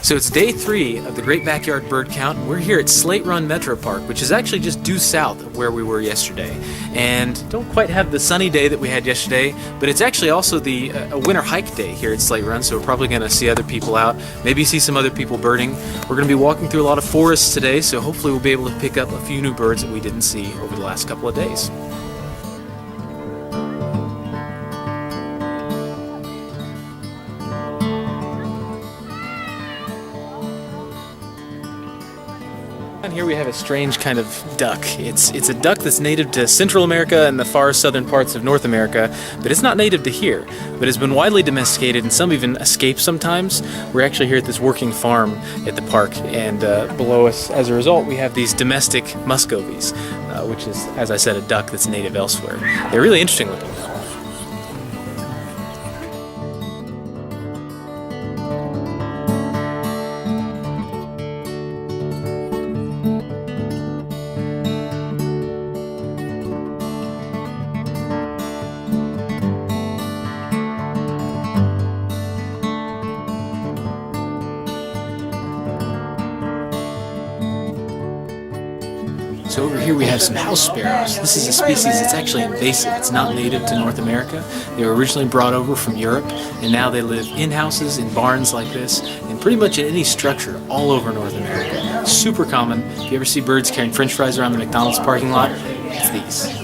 So it's day 3 of the Great Backyard Bird Count. We're here at Slate Run Metro Park, which is actually just due south of where we were yesterday. And don't quite have the sunny day that we had yesterday, but it's actually also the a winter hike day here at Slate Run, so we're probably going to see other people out, maybe see some other people birding. We're going to be walking through a lot of forests today, so hopefully we'll be able to pick up a few new birds that we didn't see over the last couple of days. And here we have a strange kind of duck. It's a duck that's native to Central America and the far southern parts of North America, but it's not native to here. But it's been widely domesticated, and some even escape sometimes. We're actually here at this working farm at the park, and below us, as a result, we have these domestic muscovies, which is, as I said, a duck that's native elsewhere. They're really interesting looking. So over here we have some house sparrows. This is a species that's actually invasive. It's not native to North America. They were originally brought over from Europe, and now they live in houses, in barns like this, and pretty much in any structure all over North America. Super common. If you ever see birds carrying French fries around the McDonald's parking lot, it's these.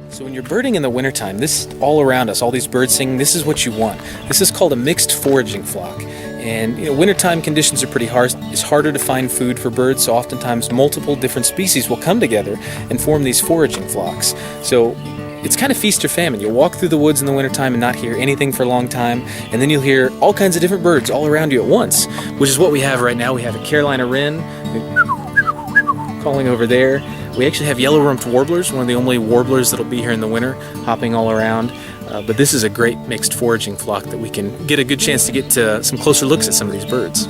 So when you're birding in the wintertime, this all around us, all these birds singing, this is what you want. This is called a mixed foraging flock. And wintertime conditions are pretty harsh. It's harder to find food for birds, so oftentimes multiple different species will come together and form these foraging flocks. So it's kind of feast or famine. You'll walk through the woods in the wintertime and not hear anything for a long time, and then you'll hear all kinds of different birds all around you at once, which is what we have right now. We have a Carolina wren calling over there. We actually have yellow-rumped warblers, one of the only warblers that'll be here in the winter, hopping all around. But this is a great mixed foraging flock that we can get a good chance to get to some closer looks at some of these birds.